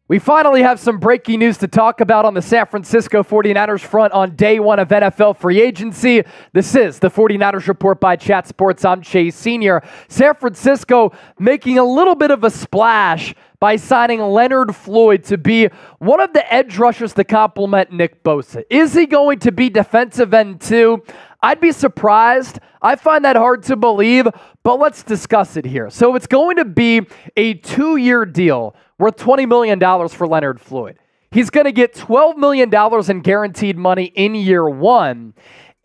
We finally have some breaking news to talk about on the San Francisco 49ers front on day one of NFL free agency. This is the 49ers Report by Chat Sports. I'm Chase Sr. San Francisco making a little bit of a splash by signing Leonard Floyd to be one of the edge rushers to complement Nick Bosa. Is he going to be defensive end too? I'd be surprised. I find that hard to believe, but let's discuss it here. So it's going to be a 2-year deal worth $20 million for Leonard Floyd. He's going to get $12 million in guaranteed money in year one,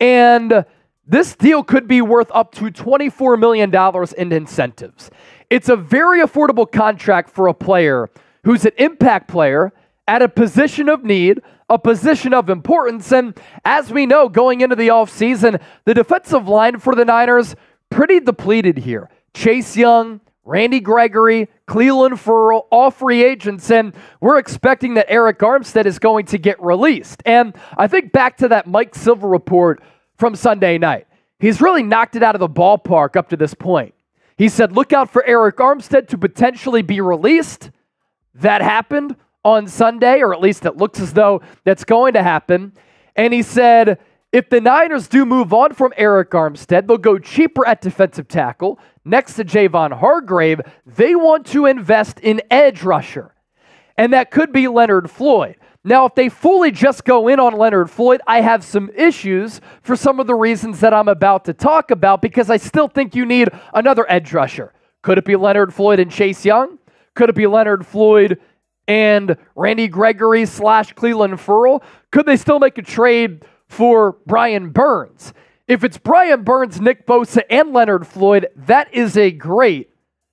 and this deal could be worth up to $24 million in incentives. It's a very affordable contract for a player who's an impact player at a position of need, a position of importance, and as we know, going into the offseason, the defensive line for the Niners, pretty depleted here. Chase Young, Randy Gregory, Cleveland Ferrell, all free agents, and we're expecting that Eric Armstead is going to get released. And I think back to that Mike Silver report from Sunday night. He's really knocked it out of the ballpark up to this point. He said, look out for Eric Armstead to potentially be released. That happened on Sunday, or at least it looks as though that's going to happen. And he said, if the Niners do move on from Eric Armstead, they'll go cheaper at defensive tackle. Next to Javon Hargrave, they want to invest in edge rusher. And that could be Leonard Floyd. Now, if they fully just go in on Leonard Floyd, I have some issues for some of the reasons that I'm about to talk about because I still think you need another edge rusher. Could it be Leonard Floyd and Chase Young? Could it be Leonard Floyd and Randy Gregory / Cleveland Ferrell? Could they still make a trade for Brian Burns? If it's Brian Burns, Nick Bosa, and Leonard Floyd, that is a great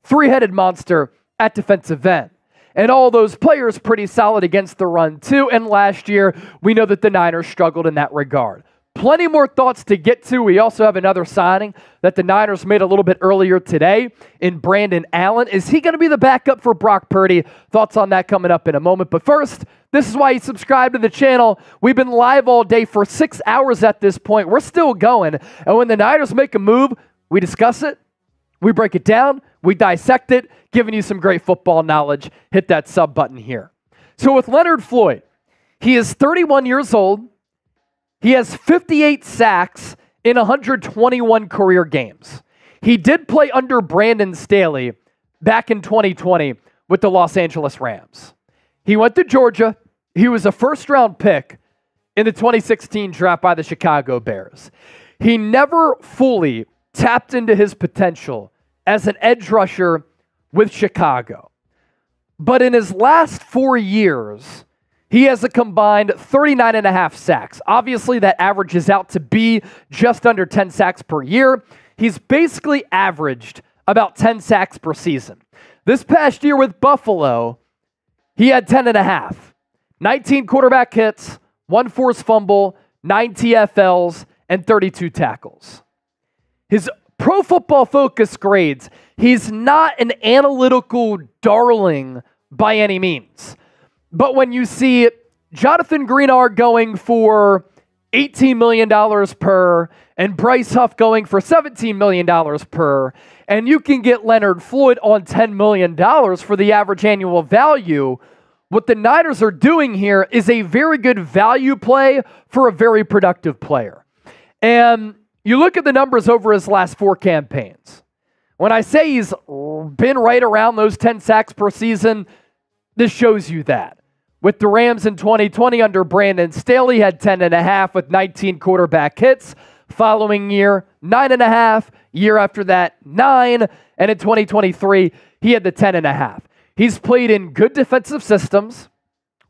three-headed monster at defensive end. And all those players pretty solid against the run too. And last year, we know that the Niners struggled in that regard. Plenty more thoughts to get to. We also have another signing that the Niners made a little bit earlier today in Brandon Allen. Is he going to be the backup for Brock Purdy? Thoughts on that coming up in a moment. But first, this is why you subscribe to the channel. We've been live all day for 6 hours at this point. We're still going. And when the Niners make a move, we discuss it. We break it down. We dissect it, giving you some great football knowledge. Hit that sub button here. So with Leonard Floyd, he is 31 years old. He has 58 sacks in 121 career games. He did play under Brandon Staley back in 2020 with the Los Angeles Rams. He went to Georgia. He was a first-round pick in the 2016 draft by the Chicago Bears. He never fully tapped into his potential as an edge rusher with Chicago. But in his last 4 years, he has a combined 39.5 sacks. Obviously, that averages out to be just under 10 sacks per year. He's basically averaged about 10 sacks per season. This past year with Buffalo, he had 10.5. 19 quarterback hits, 1 forced fumble, 9 TFLs, and 32 tackles. His Pro Football Focus grades, he's not an analytical darling by any means. But when you see Jonathan Greenard going for $18 million per and Bryce Huff going for $17 million per, and you can get Leonard Floyd on $10 million for the average annual value, what the Niners are doing here is a very good value play for a very productive player. And you look at the numbers over his last 4 campaigns. When I say he's been right around those 10 sacks per season, this shows you that. With the Rams in 2020 under Brandon Staley, had 10.5 with 19 quarterback hits. Following year, 9.5. Year after that, 9. And in 2023, he had the 10.5. He's played in good defensive systems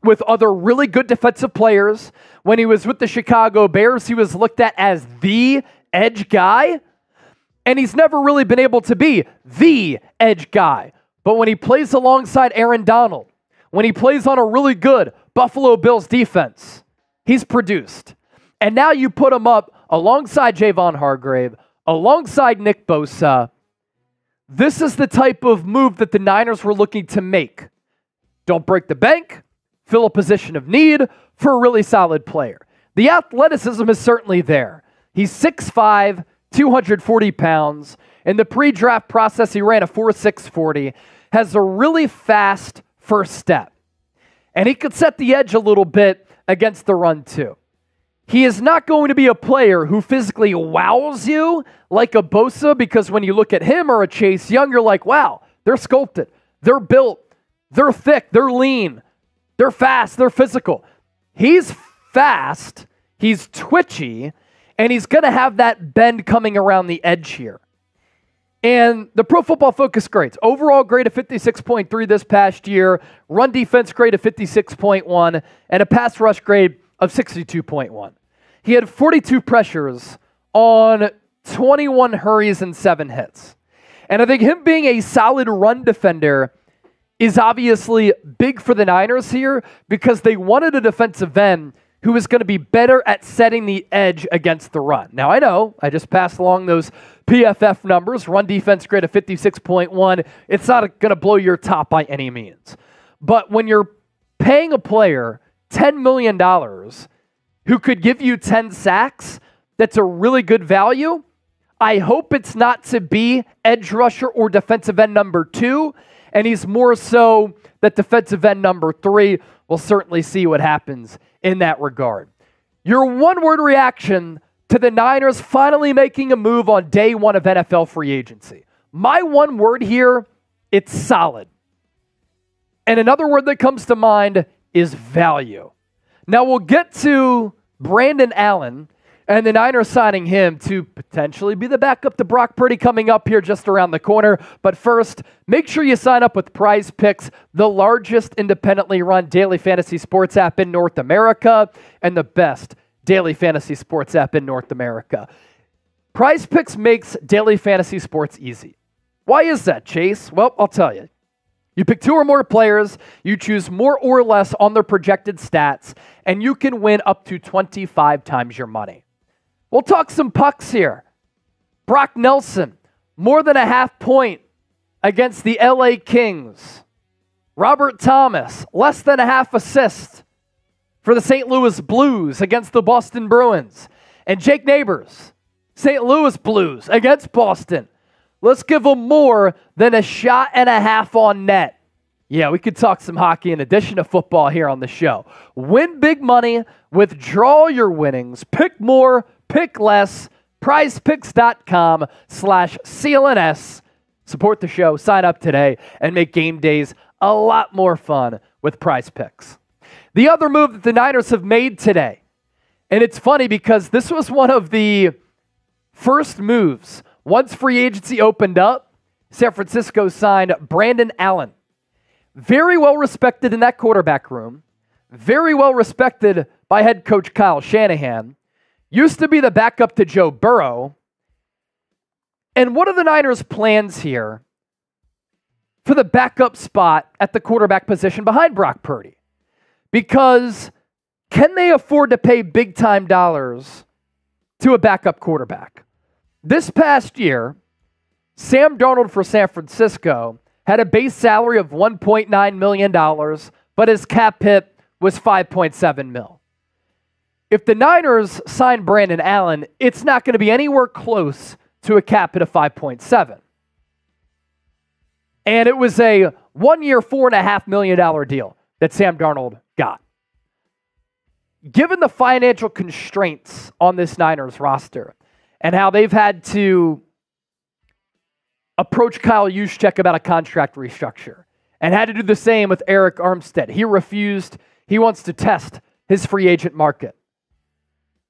with other really good defensive players. When he was with the Chicago Bears, he was looked at as the edge guy. And he's never really been able to be the edge guy. But when he plays alongside Aaron Donald, when he plays on a really good Buffalo Bills defense, he's produced. And now you put him up alongside Javon Hargrave, alongside Nick Bosa. This is the type of move that the Niners were looking to make. Don't break the bank, fill a position of need for a really solid player. The athleticism is certainly there. He's 6'5", 240 pounds. In the pre-draft process, he ran a 4.6 40, has a really fast first step. And he could set the edge a little bit against the run too. He is not going to be a player who physically wows you like a Bosa, because when you look at him or a Chase Young, you're like, wow, they're sculpted, they're built, they're thick, they're lean, they're fast, they're physical. He's fast, he's twitchy, and he's going to have that bend coming around the edge here. And the Pro Football Focus grades, overall grade of 56.3 this past year, run defense grade of 56.1, and a pass rush grade of 62.1. He had 42 pressures on 21 hurries and 7 hits. And I think him being a solid run defender is obviously big for the Niners here, because they wanted a defensive end who is going to be better at setting the edge against the run. Now, I know I just passed along those PFF numbers, run defense grade of 56.1. It's not going to blow your top by any means. But when you're paying a player $10 million who could give you 10 sacks, that's a really good value. I hope it's not to be edge rusher or defensive end number 2, and he's more so that defensive end number 3. We'll certainly see what happens in that regard. Your one-word reaction to the Niners finally making a move on day 1 of NFL free agency. My one word here, it's solid. And another word that comes to mind is value. Now we'll get to Brandon Allen and the Niners signing him to potentially be the backup to Brock Purdy coming up here just around the corner. But first, make sure you sign up with Prize Picks, the largest independently run daily fantasy sports app in North America and the best daily fantasy sports app in North America. Prize Picks makes daily fantasy sports easy. Why is that, Chase? Well, I'll tell you. You pick 2 or more players, you choose more or less on their projected stats, and you can win up to 25 times your money. We'll talk some pucks here. Brock Nelson, more than a half point against the LA Kings. Robert Thomas, less than a half assist for the St. Louis Blues against the Boston Bruins. And Jake Neighbors, St. Louis Blues against Boston. Let's give them more than a shot and a half on net. Yeah, we could talk some hockey in addition to football here on the show. Win big money, withdraw your winnings, pick more, pick less, prizepicks.com/CLNS. Support the show, sign up today, and make game days a lot more fun with Prize Picks. The other move that the Niners have made today, and it's funny because this was one of the first moves. Once free agency opened up, San Francisco signed Brandon Allen. Very well respected in that quarterback room. Very well respected by head coach Kyle Shanahan. Used to be the backup to Joe Burrow. And what are the Niners' plans here for the backup spot at the quarterback position behind Brock Purdy? Because can they afford to pay big-time dollars to a backup quarterback? This past year, Sam Darnold for San Francisco had a base salary of $1.9 million, but his cap hit was $5.7 million. If the Niners sign Brandon Allen, it's not going to be anywhere close to a cap hit of 5.7. And it was a 1-year, $4.5 million deal that Sam Darnold got. Given the financial constraints on this Niners roster and how they've had to approach Kyle Juszczyk about a contract restructure and had to do the same with Eric Armstead. He refused. He wants to test his free agent market.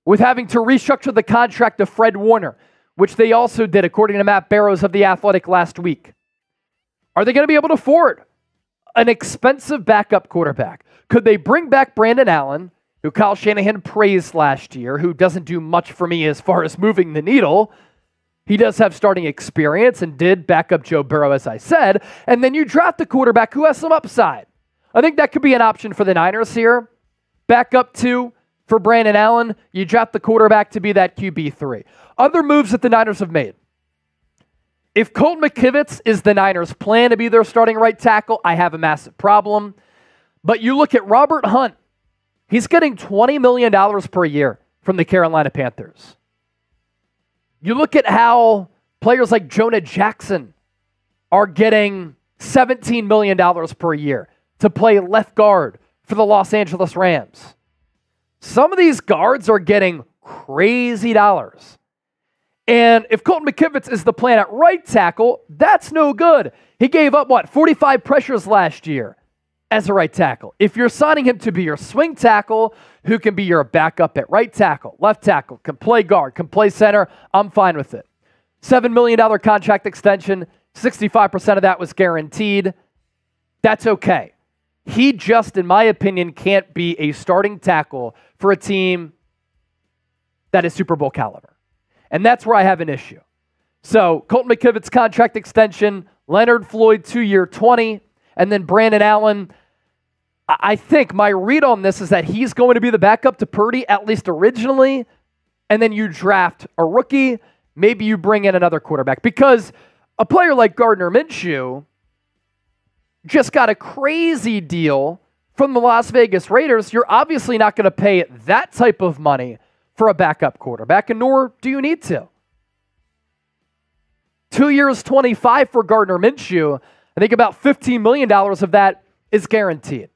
With having to restructure the contract of Fred Warner, which they also did, according to Matt Barrows of The Athletic last week. Are they going to be able to afford an expensive backup quarterback? Could they bring back Brandon Allen, who Kyle Shanahan praised last year, who doesn't do much for me as far as moving the needle? He does have starting experience and did back up Joe Burrow, as I said. And then you draft a quarterback who has some upside. I think that could be an option for the Niners here. Back up 2 for Brandon Allen. You draft the quarterback to be that QB3. Other moves that the Niners have made. If Colt McKivitz is the Niners' plan to be their starting right tackle, I have a massive problem. But you look at Robert Hunt. He's getting $20 million per year from the Carolina Panthers. You look at how players like Jonah Jackson are getting $17 million per year to play left guard for the Los Angeles Rams. Some of these guards are getting crazy dollars. And if Colton McKivitz is the plan at right tackle, that's no good. He gave up, 45 pressures last year as a right tackle. If you're signing him to be your swing tackle, who can be your backup at right tackle, left tackle, can play guard, can play center, I'm fine with it. $7 million contract extension, 65% of that was guaranteed. That's okay. He just, in my opinion, can't be a starting tackle for a team that is Super Bowl caliber. And that's where I have an issue. So, Colton McKivitz's contract extension, Leonard Floyd, 2-year, $20, and then Brandon Allen. I think my read on this is that he's going to be the backup to Purdy, at least originally, and then you draft a rookie, maybe you bring in another quarterback. Because a player like Gardner Minshew just got a crazy deal from the Las Vegas Raiders. You're obviously not going to pay that type of money for a backup quarterback, and nor do you need to. 2 years, $25 for Gardner Minshew. I think about $15 million of that is guaranteed.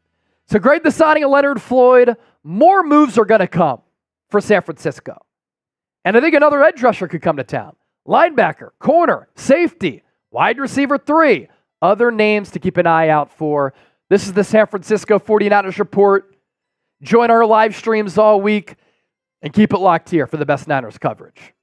So grade the signing of Leonard Floyd. More moves are going to come for San Francisco. And I think another edge rusher could come to town. Linebacker, corner, safety, wide receiver 3. Other names to keep an eye out for. This is the San Francisco 49ers Report. Join our live streams all week and keep it locked here for the best Niners coverage.